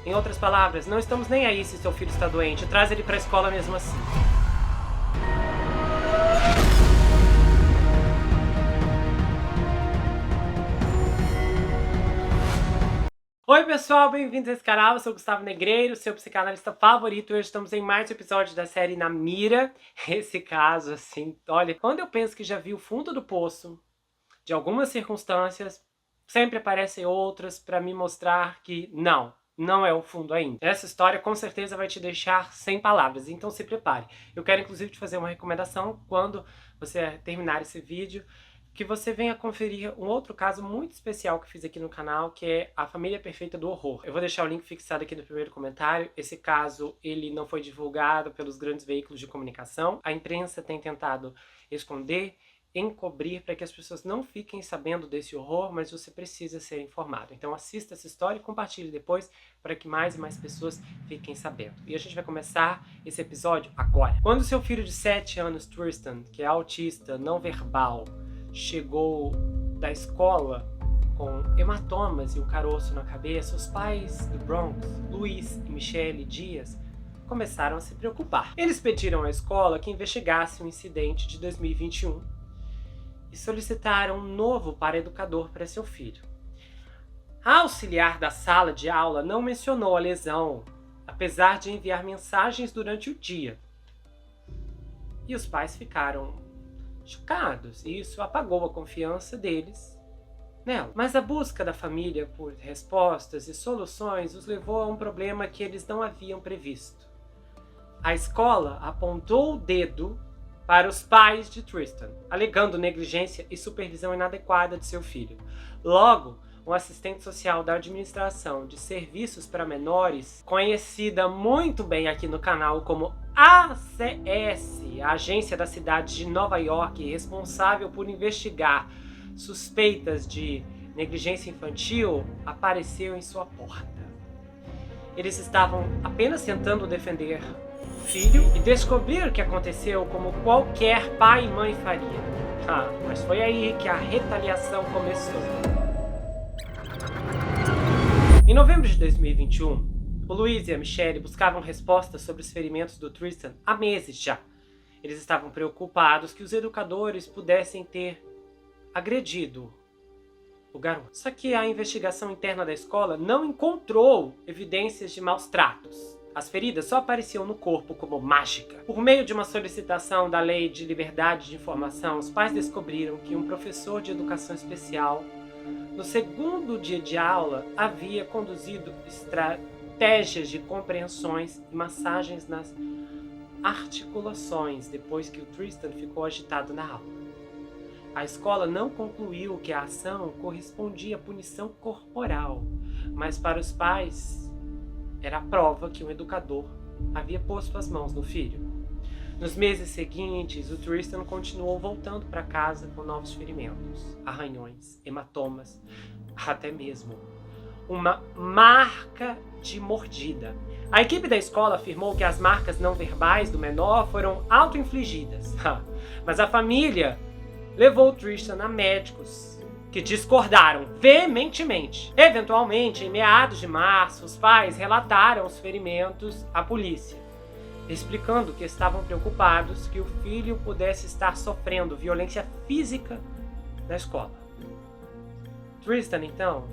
Em outras palavras, não estamos nem aí se seu filho está doente, traz ele para a escola mesmo assim. Oi pessoal, bem-vindos a esse canal, eu sou o Gustavo Negreiro, seu psicanalista favorito. Hoje estamos em mais um episódio da série Na Mira. Esse caso, assim, olha, quando eu penso que já vi o fundo do poço de algumas circunstâncias, sempre aparecem outras para me mostrar que não é o fundo ainda. Essa história com certeza vai te deixar sem palavras, então se prepare. Eu quero inclusive te fazer uma recomendação quando você terminar esse vídeo, que você venha conferir um outro caso muito especial que fiz aqui no canal, que é A Família Perfeita do Horror. Eu vou deixar o link fixado aqui no primeiro comentário. Esse caso, ele não foi divulgado pelos grandes veículos de comunicação. A imprensa tem tentado esconder, encobrir, para que as pessoas não fiquem sabendo desse horror, mas você precisa ser informado. Então assista essa história e compartilhe depois para que mais e mais pessoas fiquem sabendo. E a gente vai começar esse episódio agora. Quando seu filho de 7 anos, Tristan, que é autista, não verbal, chegou da escola com hematomas e um caroço na cabeça, os pais do Bronx, Luiz e Michelle Dias, começaram a se preocupar. Eles pediram à escola que investigasse o incidente de 2021 e solicitaram um novo paraeducador para seu filho. A auxiliar da sala de aula não mencionou a lesão, apesar de enviar mensagens durante o dia. E os pais ficaram chocados, e isso apagou a confiança deles nela. Mas a busca da família por respostas e soluções os levou a um problema que eles não haviam previsto. A escola apontou o dedo para os pais de Tristan, alegando negligência e supervisão inadequada de seu filho. Logo, um assistente social da administração de serviços para menores, conhecida muito bem aqui no canal como ACS, a agência da cidade de Nova York, responsável por investigar suspeitas de negligência infantil, apareceu em sua porta. Eles estavam apenas tentando defender o filho e descobrir o que aconteceu como qualquer pai e mãe faria. Mas foi aí que a retaliação começou. Em novembro de 2021, o Luiz e a Michelle buscavam respostas sobre os ferimentos do Tristan há meses já. Eles estavam preocupados que os educadores pudessem ter agredido o garoto. Só que a investigação interna da escola não encontrou evidências de maus tratos. As feridas só apareciam no corpo como mágica. Por meio de uma solicitação da Lei de Liberdade de Informação, os pais descobriram que um professor de educação especial, no segundo dia de aula, havia conduzido estratégias de compreensões e massagens nas articulações depois que o Tristan ficou agitado na aula. A escola não concluiu que a ação correspondia à punição corporal, mas para os pais era a prova que um educador havia posto as mãos no filho. Nos meses seguintes, o Tristan continuou voltando para casa com novos ferimentos, arranhões, hematomas, até mesmo uma marca de mordida. A equipe da escola afirmou que as marcas não verbais do menor foram auto-infligidas, mas a família levou o Tristan a médicos que discordaram veementemente. Eventualmente, em meados de março, os pais relataram os ferimentos à polícia, explicando que estavam preocupados que o filho pudesse estar sofrendo violência física na escola. Tristan, então,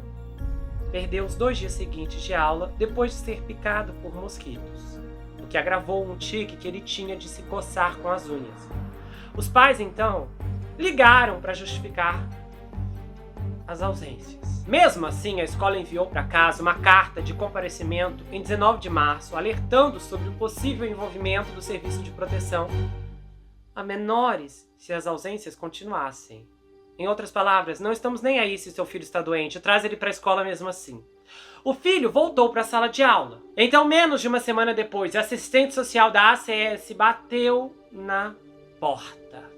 perdeu os 2 dias seguintes de aula depois de ser picado por mosquitos, o que agravou um tique que ele tinha de se coçar com as unhas. Os pais, então, ligaram para justificar as ausências. Mesmo assim, a escola enviou para casa uma carta de comparecimento em 19 de março, alertando sobre o possível envolvimento do serviço de proteção a menores se as ausências continuassem. Em outras palavras, não estamos nem aí se seu filho está doente, traz ele para a escola mesmo assim. O filho voltou para a sala de aula. Então, menos de uma semana depois, a assistente social da ACS bateu na porta.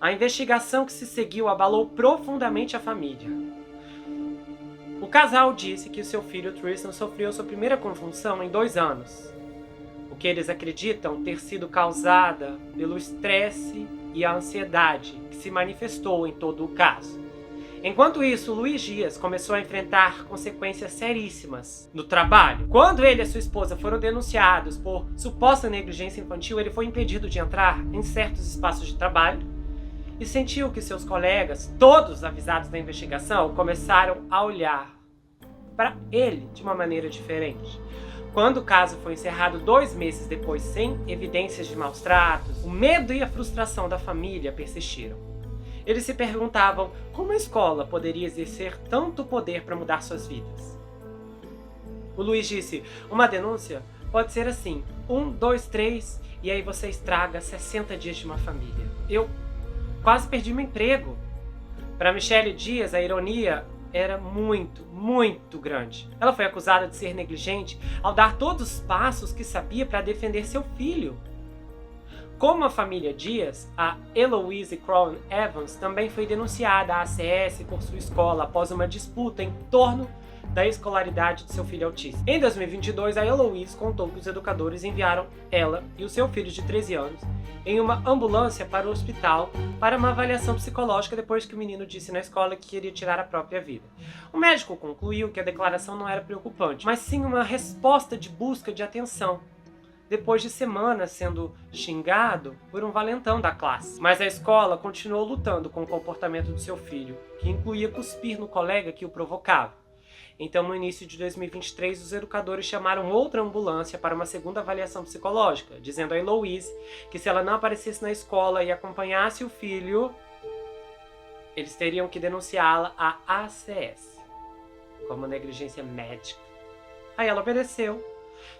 A investigação que se seguiu abalou profundamente a família. O casal disse que o seu filho Tristan sofreu sua primeira convulsão em 2 anos, o que eles acreditam ter sido causada pelo estresse e a ansiedade que se manifestou em todo o caso. Enquanto isso, Luiz Dias começou a enfrentar consequências seríssimas no trabalho. Quando ele e sua esposa foram denunciados por suposta negligência infantil, ele foi impedido de entrar em certos espaços de trabalho e sentiu que seus colegas, todos avisados da investigação, começaram a olhar para ele de uma maneira diferente. Quando o caso foi encerrado 2 meses depois, sem evidências de maus tratos, o medo e a frustração da família persistiram. Eles se perguntavam como a escola poderia exercer tanto poder para mudar suas vidas. O Luiz disse, uma denúncia pode ser assim, 1, 2, 3, e aí você estraga 60 dias de uma família. Eu quase perdi meu emprego. Para Michele Dias, a ironia era muito, muito grande. Ela foi acusada de ser negligente ao dar todos os passos que sabia para defender seu filho. Como a família Dias, a Eloise Crown Evans também foi denunciada à ACS por sua escola após uma disputa em torno da escolaridade de seu filho autista. Em 2022, a Eloise contou que os educadores enviaram ela e o seu filho de 13 anos em uma ambulância para o hospital para uma avaliação psicológica depois que o menino disse na escola que queria tirar a própria vida. O médico concluiu que a declaração não era preocupante, mas sim uma resposta de busca de atenção, depois de semanas sendo xingado por um valentão da classe. Mas a escola continuou lutando com o comportamento do seu filho, que incluía cuspir no colega que o provocava. Então, no início de 2023, os educadores chamaram outra ambulância para uma segunda avaliação psicológica, dizendo a Eloise que se ela não aparecesse na escola e acompanhasse o filho, eles teriam que denunciá-la à ACS, como negligência médica. Aí ela obedeceu.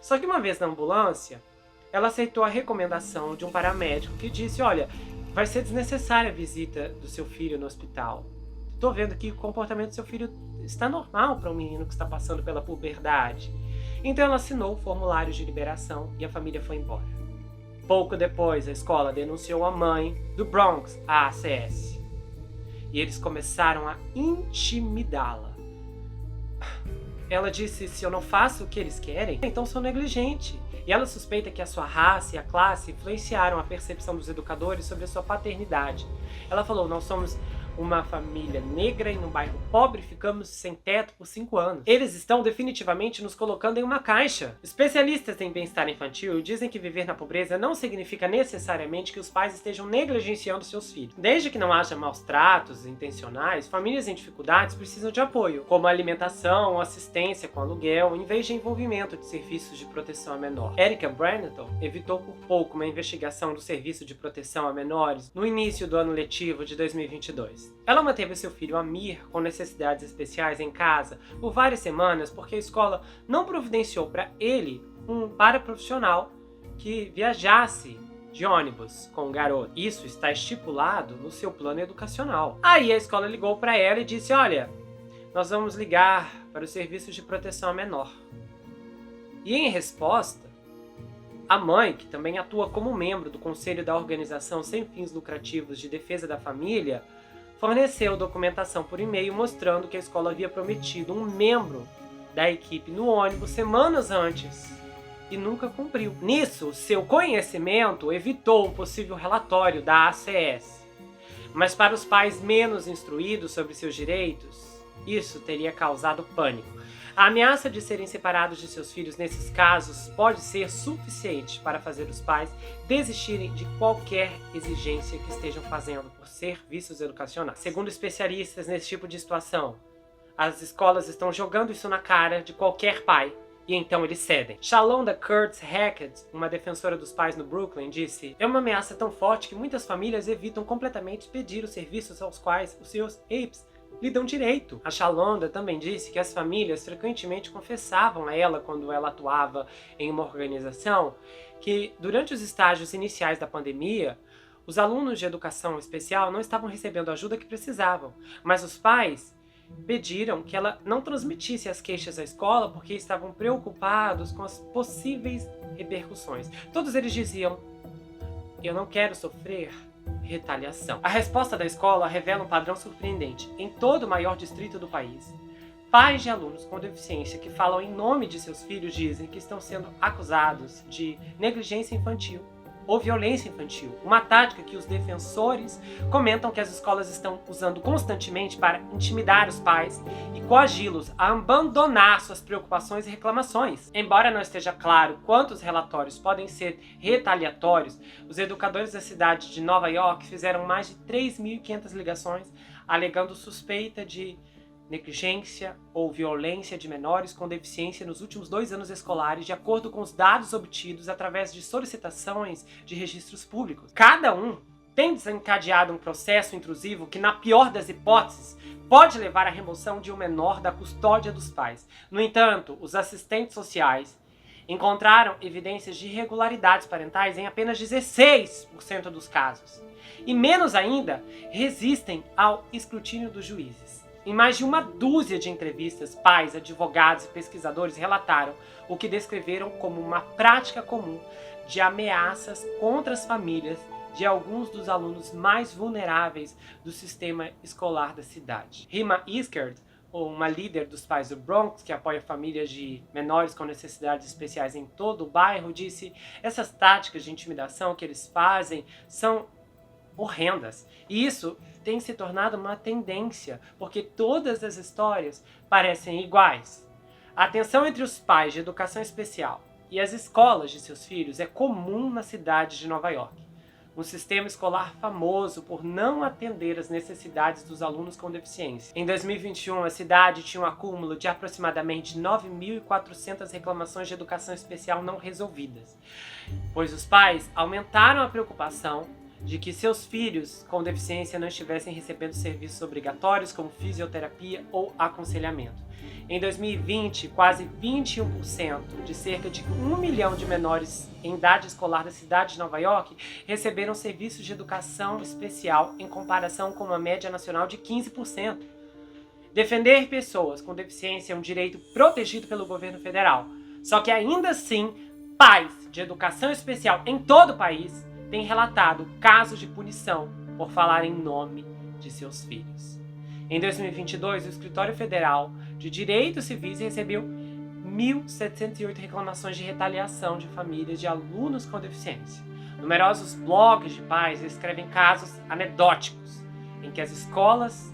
Só que uma vez na ambulância, ela aceitou a recomendação de um paramédico que disse, olha, vai ser desnecessária a visita do seu filho no hospital. Estou vendo que o comportamento do seu filho está normal para um menino que está passando pela puberdade. Então ela assinou o formulário de liberação e a família foi embora. Pouco depois, a escola denunciou a mãe do Bronx à ACS. E eles começaram a intimidá-la. Ela disse, se eu não faço o que eles querem, então sou negligente. E ela suspeita que a sua raça e a classe influenciaram a percepção dos educadores sobre a sua paternidade. Ela falou, nós somos uma família negra em um bairro pobre, ficamos sem teto por 5 anos. Eles estão definitivamente nos colocando em uma caixa. Especialistas em bem-estar infantil dizem que viver na pobreza não significa necessariamente que os pais estejam negligenciando seus filhos. Desde que não haja maus tratos intencionais, famílias em dificuldades precisam de apoio, como alimentação, assistência com aluguel, em vez de envolvimento de serviços de proteção a menor. Erica Branton evitou por pouco uma investigação do Serviço de Proteção a Menores no início do ano letivo de 2022. Ela manteve seu filho Amir com necessidades especiais em casa por várias semanas porque a escola não providenciou para ele um paraprofissional que viajasse de ônibus com o garoto. Isso está estipulado no seu plano educacional. Aí a escola ligou para ela e disse, olha, nós vamos ligar para o Serviço de Proteção a Menor. E em resposta, a mãe, que também atua como membro do Conselho da Organização Sem Fins Lucrativos de Defesa da Família, forneceu documentação por e-mail mostrando que a escola havia prometido um membro da equipe no ônibus semanas antes e nunca cumpriu. Nisso, seu conhecimento evitou um possível relatório da ACS. Mas para os pais menos instruídos sobre seus direitos, isso teria causado pânico. A ameaça de serem separados de seus filhos nesses casos pode ser suficiente para fazer os pais desistirem de qualquer exigência que estejam fazendo por serviços educacionais. Segundo especialistas nesse tipo de situação, as escolas estão jogando isso na cara de qualquer pai e então eles cedem. Shalonda Kurtz Hackett, uma defensora dos pais no Brooklyn, disse: é uma ameaça tão forte que muitas famílias evitam completamente pedir os serviços aos quais os seus APEs lhe dão direito. A Shalonda também disse que as famílias frequentemente confessavam a ela, quando ela atuava em uma organização, que durante os estágios iniciais da pandemia, os alunos de educação especial não estavam recebendo a ajuda que precisavam, mas os pais pediram que ela não transmitisse as queixas à escola porque estavam preocupados com as possíveis repercussões. Todos eles diziam: eu não quero sofrer retaliação. A resposta da escola revela um padrão surpreendente. Em todo o maior distrito do país, pais de alunos com deficiência que falam em nome de seus filhos dizem que estão sendo acusados de negligência infantil ou violência infantil, uma tática que os defensores comentam que as escolas estão usando constantemente para intimidar os pais e coagi-los a abandonar suas preocupações e reclamações. Embora não esteja claro quantos relatórios podem ser retaliatórios, os educadores da cidade de Nova York fizeram mais de 3.500 ligações alegando suspeita de negligência ou violência de menores com deficiência nos últimos 2 anos escolares, de acordo com os dados obtidos através de solicitações de registros públicos. Cada um tem desencadeado um processo intrusivo que, na pior das hipóteses, pode levar à remoção de um menor da custódia dos pais. No entanto, os assistentes sociais encontraram evidências de irregularidades parentais em apenas 16% dos casos. E menos ainda, resistem ao escrutínio dos juízes. Em mais de uma dúzia de entrevistas, pais, advogados e pesquisadores relataram o que descreveram como uma prática comum de ameaças contra as famílias de alguns dos alunos mais vulneráveis do sistema escolar da cidade. Rima Iskert, uma líder dos pais do Bronx, que apoia famílias de menores com necessidades especiais em todo o bairro, disse: essas táticas de intimidação que eles fazem são horrendas. E isso tem se tornado uma tendência, porque todas as histórias parecem iguais. A tensão entre os pais de educação especial e as escolas de seus filhos é comum na cidade de Nova York, um sistema escolar famoso por não atender às necessidades dos alunos com deficiência. Em 2021, a cidade tinha um acúmulo de aproximadamente 9.400 reclamações de educação especial não resolvidas, pois os pais aumentaram a preocupação de que seus filhos com deficiência não estivessem recebendo serviços obrigatórios como fisioterapia ou aconselhamento. Em 2020, quase 21% de cerca de 1 milhão de menores em idade escolar da cidade de Nova York receberam serviços de educação especial em comparação com uma média nacional de 15%. Defender pessoas com deficiência é um direito protegido pelo governo federal. Só que ainda assim, pais de educação especial em todo o país têm relatado casos de punição por falar em nome de seus filhos. Em 2022, o Escritório Federal de Direitos Civis recebeu 1.708 reclamações de retaliação de famílias de alunos com deficiência. Numerosos blogs de pais escrevem casos anedóticos em que as escolas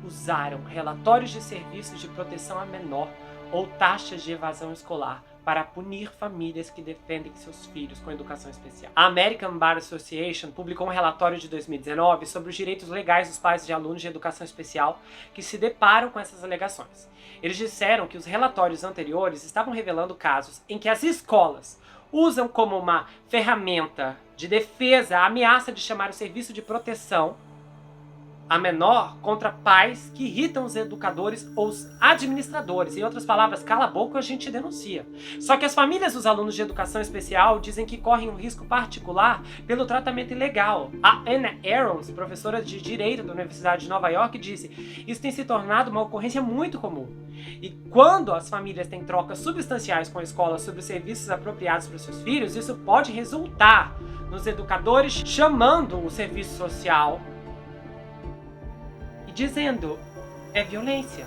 usaram relatórios de serviços de proteção a menor ou taxas de evasão escolar para punir famílias que defendem seus filhos com educação especial. A American Bar Association publicou um relatório de 2019 sobre os direitos legais dos pais de alunos de educação especial que se deparam com essas alegações. Eles disseram que os relatórios anteriores estavam revelando casos em que as escolas usam como uma ferramenta de defesa a ameaça de chamar o serviço de proteção a menor contra pais que irritam os educadores ou os administradores. Em outras palavras, cala a boca, a gente denuncia. Só que as famílias dos alunos de educação especial dizem que correm um risco particular pelo tratamento ilegal. A Anna Aarons, professora de Direito da Universidade de Nova York, disse: isso tem se tornado uma ocorrência muito comum. E quando as famílias têm trocas substanciais com a escola sobre os serviços apropriados para os seus filhos, isso pode resultar nos educadores chamando o serviço social dizendo: é violência.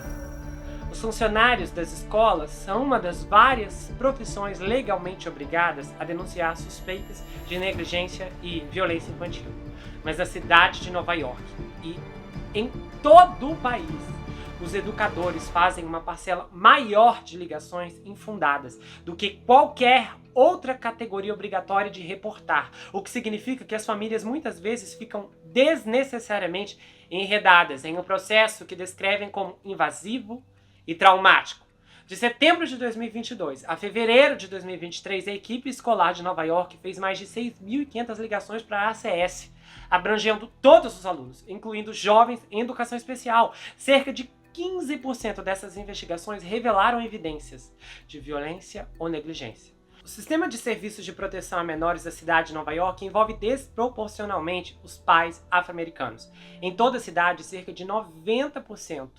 Os funcionários das escolas são uma das várias profissões legalmente obrigadas a denunciar suspeitas de negligência e violência infantil. Mas na cidade de Nova York e em todo o país, os educadores fazem uma parcela maior de ligações infundadas do que qualquer outra categoria obrigatória de reportar, o que significa que as famílias muitas vezes ficam desnecessariamente enredadas em um processo que descrevem como invasivo e traumático. De setembro de 2022 a fevereiro de 2023, a equipe escolar de Nova York fez mais de 6.500 ligações para a ACS, abrangendo todos os alunos, incluindo jovens em educação especial. Cerca de 15% dessas investigações revelaram evidências de violência ou negligência. O sistema de serviços de proteção a menores da cidade de Nova York envolve desproporcionalmente os pais afro-americanos. Em toda a cidade, cerca de 90%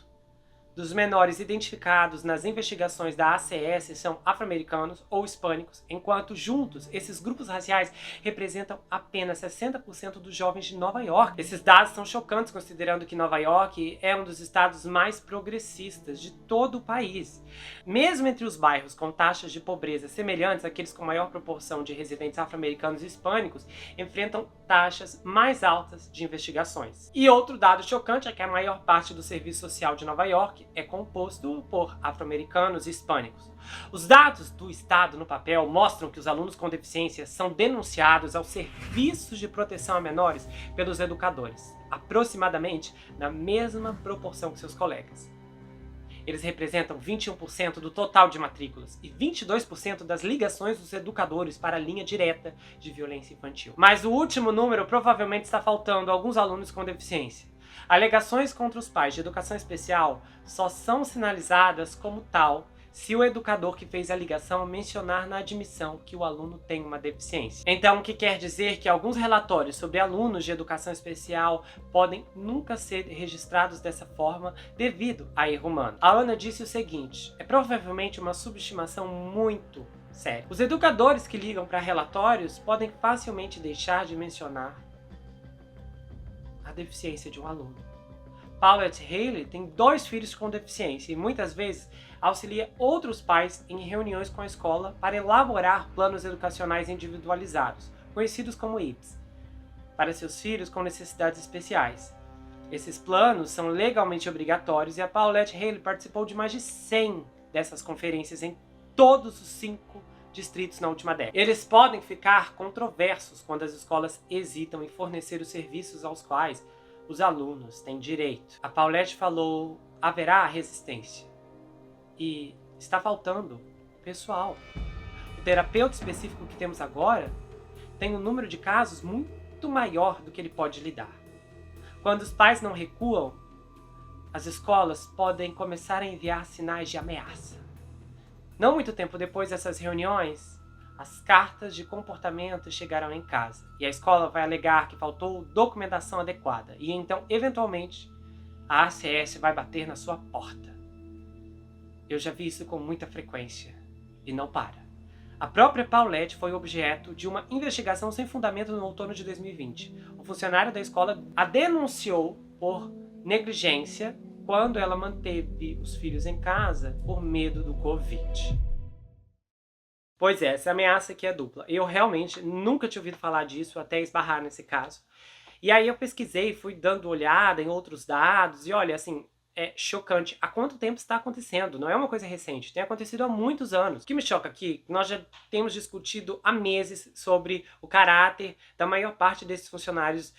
dos menores identificados nas investigações da ACS são afro-americanos ou hispânicos, enquanto juntos esses grupos raciais representam apenas 60% dos jovens de Nova York. Esses dados são chocantes considerando que Nova York é um dos estados mais progressistas de todo o país. Mesmo entre os bairros com taxas de pobreza semelhantes àqueles com maior proporção de residentes afro-americanos e hispânicos, enfrentam taxas mais altas de investigações. E outro dado chocante é que a maior parte do serviço social de Nova York é composto por afro-americanos e hispânicos. Os dados do Estado no papel mostram que os alunos com deficiência são denunciados aos serviços de proteção a menores pelos educadores, aproximadamente na mesma proporção que seus colegas. Eles representam 21% do total de matrículas e 22% das ligações dos educadores para a linha direta de violência infantil. Mas o último número provavelmente está faltando a alguns alunos com deficiência. Alegações contra os pais de educação especial só são sinalizadas como tal se o educador que fez a ligação mencionar na admissão que o aluno tem uma deficiência. Então, o que quer dizer que alguns relatórios sobre alunos de educação especial podem nunca ser registrados dessa forma devido a erro humano. A Ana disse o seguinte: é provavelmente uma subestimação muito séria. Os educadores que ligam para relatórios podem facilmente deixar de mencionar a deficiência de um aluno. Paulette Haley tem 2 filhos com deficiência e muitas vezes auxilia outros pais em reuniões com a escola para elaborar planos educacionais individualizados, conhecidos como IEPs, para seus filhos com necessidades especiais. Esses planos são legalmente obrigatórios e a Paulette Haley participou de mais de 100 dessas conferências em todos os 5 distritos na última década. Eles podem ficar controversos quando as escolas hesitam em fornecer os serviços aos quais os alunos têm direito. A Paulette falou: haverá resistência. E está faltando pessoal. O terapeuta específico que temos agora tem um número de casos muito maior do que ele pode lidar. Quando os pais não recuam, as escolas podem começar a enviar sinais de ameaça. Não muito tempo depois dessas reuniões, as cartas de comportamento chegarão em casa e a escola vai alegar que faltou documentação adequada e então, eventualmente, a ACS vai bater na sua porta. Eu já vi isso com muita frequência e não para. A própria Paulette foi objeto de uma investigação sem fundamento no outono de 2020. O funcionário da escola a denunciou por negligência quando ela manteve os filhos em casa por medo do Covid. Pois é, essa ameaça aqui é dupla. Eu realmente nunca tinha ouvido falar disso até esbarrar nesse caso. E aí eu pesquisei, fui dando olhada em outros dados e olha, assim, é chocante. Há quanto tempo está acontecendo? Não é uma coisa recente, tem acontecido há muitos anos. O que me choca aqui, nós já temos discutido há meses sobre o caráter da maior parte desses funcionários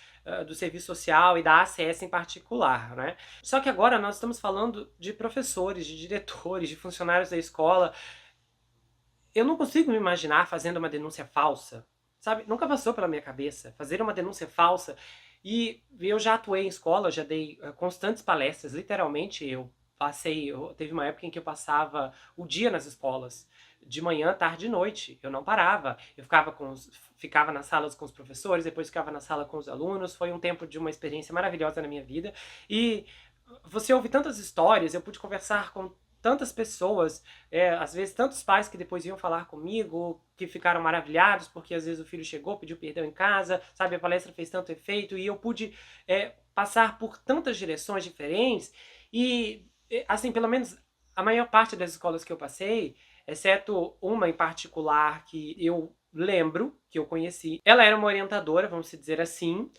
do serviço social e da ACS em particular, né? Só que agora nós estamos falando de professores, de diretores, de funcionários da escola. Eu não consigo me imaginar fazendo uma denúncia falsa, sabe? Nunca passou pela minha cabeça fazer uma denúncia falsa. E eu já atuei em escola, já dei constantes palestras, literalmente teve uma época em que eu passava o dia nas escolas, de manhã, tarde e noite, eu não parava, eu ficava nas salas com os professores, depois ficava na sala com os alunos, foi um tempo de uma experiência maravilhosa na minha vida, e você ouve tantas histórias, eu pude conversar com tantas pessoas, às vezes tantos pais que depois iam falar comigo, que ficaram maravilhados porque às vezes o filho chegou, pediu perdão em casa, sabe, a palestra fez tanto efeito e eu pude passar por tantas direções diferentes e, assim, pelo menos a maior parte das escolas que eu passei, exceto uma em particular que eu lembro, que eu conheci, ela era uma orientadora, vamos dizer assim,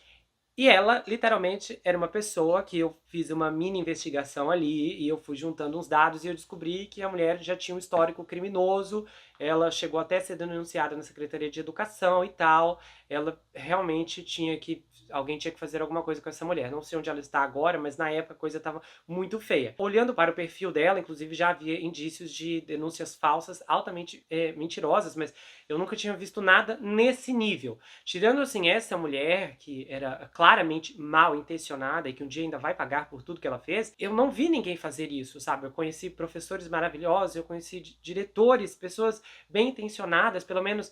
e ela, literalmente, era uma pessoa que eu fiz uma mini investigação ali e eu fui juntando uns dados e eu descobri que a mulher já tinha um histórico criminoso, ela chegou até a ser denunciada na Secretaria de Educação e tal, ela realmente alguém tinha que fazer alguma coisa com essa mulher. Não sei onde ela está agora, mas na época a coisa estava muito feia. Olhando para o perfil dela, inclusive já havia indícios de denúncias falsas, altamente mentirosas, mas eu nunca tinha visto nada nesse nível. Tirando, assim, essa mulher, que era claramente mal intencionada e que um dia ainda vai pagar por tudo que ela fez, eu não vi ninguém fazer isso, sabe? Eu conheci professores maravilhosos, eu conheci diretores, pessoas bem intencionadas, pelo menos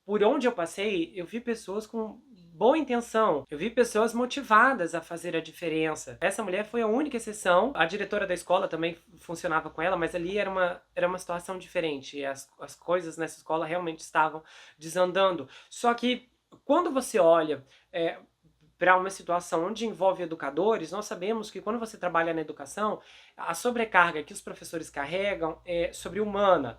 por onde eu passei, eu vi pessoas com boa intenção. Eu vi pessoas motivadas a fazer a diferença. Essa mulher foi a única exceção. A diretora da escola também funcionava com ela, mas ali era uma situação diferente. E as coisas nessa escola realmente estavam desandando. Só que quando você olha para uma situação onde envolve educadores, nós sabemos que quando você trabalha na educação, a sobrecarga que os professores carregam é sobre-humana.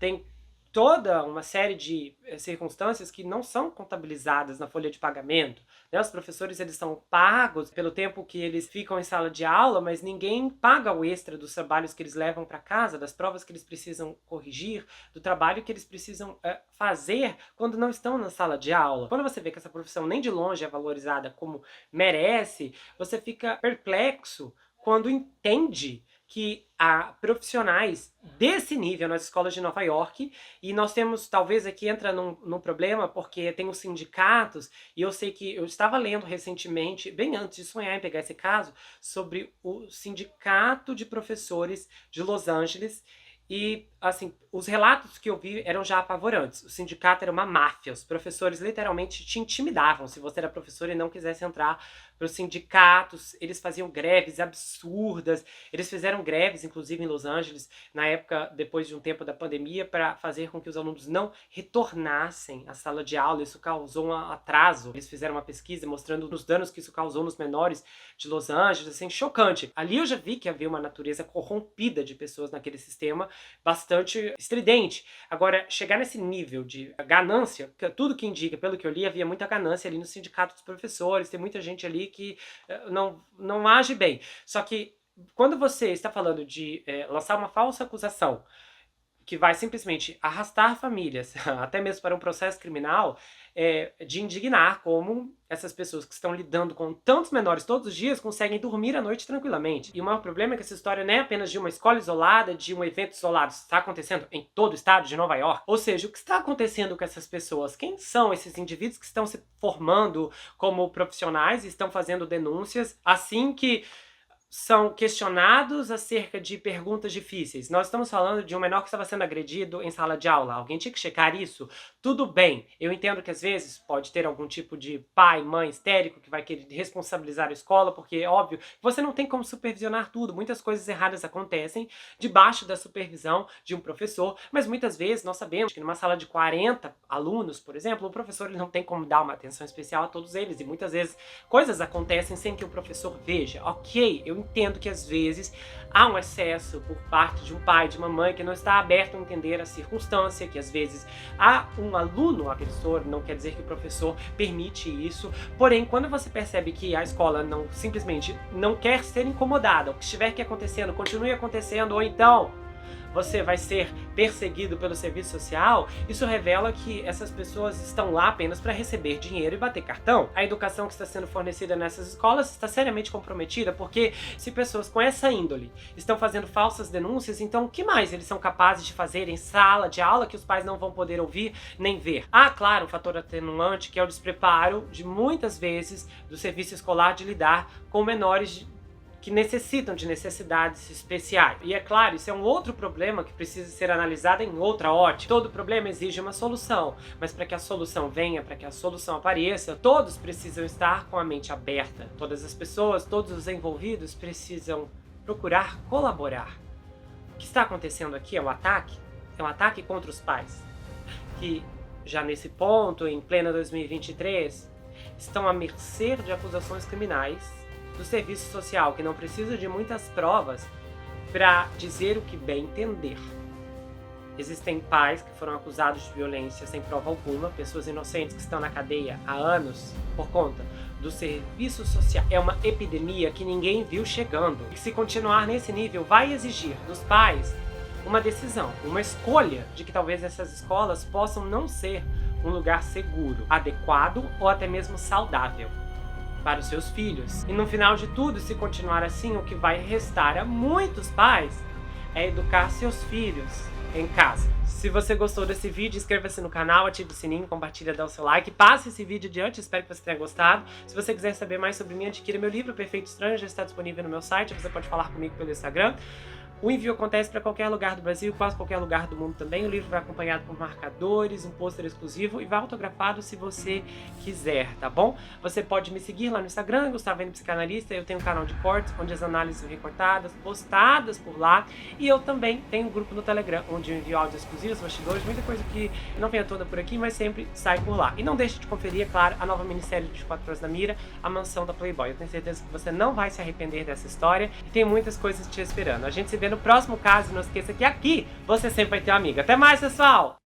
Tem toda uma série de circunstâncias que não são contabilizadas na folha de pagamento, né? Os professores, eles são pagos pelo tempo que eles ficam em sala de aula, mas ninguém paga o extra dos trabalhos que eles levam para casa, das provas que eles precisam corrigir, do trabalho que eles precisam fazer quando não estão na sala de aula. Quando você vê que essa profissão nem de longe é valorizada como merece, você fica perplexo quando entende que há profissionais desse nível nas escolas de Nova York, e nós temos, talvez aqui entra num problema, porque tem os sindicatos, e eu sei que eu estava lendo recentemente, bem antes de sonhar em pegar esse caso, sobre o sindicato de professores de Los Angeles, e, assim, os relatos que eu vi eram já apavorantes. O sindicato era uma máfia. Os professores literalmente te intimidavam se você era professor e não quisesse entrar para os sindicatos. Eles faziam greves absurdas. Eles fizeram greves, inclusive, em Los Angeles, na época, depois de um tempo da pandemia, para fazer com que os alunos não retornassem à sala de aula. Isso causou um atraso. Eles fizeram uma pesquisa mostrando os danos que isso causou nos menores de Los Angeles. Assim, chocante. Ali eu já vi que havia uma natureza corrompida de pessoas naquele sistema, bastante estridente. Agora, chegar nesse nível de ganância, tudo que indica, pelo que eu li, havia muita ganância ali no sindicato dos professores, tem muita gente ali que não age bem. Só que, quando você está falando de lançar uma falsa acusação que vai simplesmente arrastar famílias, até mesmo para um processo criminal, de indignar como essas pessoas que estão lidando com tantos menores todos os dias conseguem dormir à noite tranquilamente. E o maior problema é que essa história não é apenas de uma escola isolada, de um evento isolado. Isso está acontecendo em todo o estado de Nova York. Ou seja, o que está acontecendo com essas pessoas? Quem são esses indivíduos que estão se formando como profissionais e estão fazendo denúncias assim que são questionados acerca de perguntas difíceis? Nós estamos falando de um menor que estava sendo agredido em sala de aula. Alguém tinha que checar isso? Tudo bem, eu entendo que às vezes pode ter algum tipo de pai, mãe histérico que vai querer responsabilizar a escola, porque é óbvio que você não tem como supervisionar tudo. Muitas coisas erradas acontecem debaixo da supervisão de um professor, mas muitas vezes nós sabemos que numa sala de 40 alunos, por exemplo, o professor ele não tem como dar uma atenção especial a todos eles, e muitas vezes coisas acontecem sem que o professor veja. Ok, eu entendo que às vezes há um excesso por parte de um pai, de uma mãe que não está aberto a entender a circunstância, que às vezes há um aluno agressor, não quer dizer que o professor permite isso. Porém, quando você percebe que a escola simplesmente não quer ser incomodada, o que estiver acontecendo, continue acontecendo, ou então você vai ser perseguido pelo serviço social, isso revela que essas pessoas estão lá apenas para receber dinheiro e bater cartão. A educação que está sendo fornecida nessas escolas está seriamente comprometida, porque se pessoas com essa índole estão fazendo falsas denúncias, então o que mais eles são capazes de fazer em sala de aula que os pais não vão poder ouvir nem ver? Ah, claro, um fator atenuante, que é o despreparo de muitas vezes do serviço escolar de lidar com menores que necessitam de necessidades especiais. E é claro, isso é um outro problema que precisa ser analisado em outra ótica. Todo problema exige uma solução, mas para que a solução venha, para que a solução apareça, todos precisam estar com a mente aberta. Todas as pessoas, todos os envolvidos precisam procurar colaborar. O que está acontecendo aqui é um ataque contra os pais, que já nesse ponto, em plena 2023, estão à mercê de acusações criminais do serviço social, que não precisa de muitas provas para dizer o que bem entender. Existem pais que foram acusados de violência sem prova alguma, pessoas inocentes que estão na cadeia há anos por conta do serviço social. É uma epidemia que ninguém viu chegando. E se continuar nesse nível, vai exigir dos pais uma decisão, uma escolha de que talvez essas escolas possam não ser um lugar seguro, adequado ou até mesmo saudável para os seus filhos. E no final de tudo, se continuar assim, o que vai restar a muitos pais é educar seus filhos em casa. Se você gostou desse vídeo, inscreva-se no canal, ative o sininho, compartilha, dá o seu like, passe esse vídeo adiante, espero que você tenha gostado. Se você quiser saber mais sobre mim, adquira meu livro Perfeito Estranho, já está disponível no meu site, você pode falar comigo pelo Instagram. O envio acontece para qualquer lugar do Brasil, quase qualquer lugar do mundo também. O livro vai acompanhado por marcadores, um pôster exclusivo e vai autografado se você quiser, tá bom? Você pode me seguir lá no Instagram, Gustavo N Psicanalista. Eu tenho um canal de cortes, onde as análises são recortadas, postadas por lá. E eu também tenho um grupo no Telegram, onde eu envio áudios exclusivos, bastidores, muita coisa que não venha toda por aqui, mas sempre sai por lá. E não deixe de conferir, é claro, a nova minissérie de 24 Horas na Mira, A Mansão da Playboy. Eu tenho certeza que você não vai se arrepender dessa história e tem muitas coisas te esperando. A gente se vê no próximo caso e não esqueça que aqui você sempre vai ter uma amiga. Até mais, pessoal!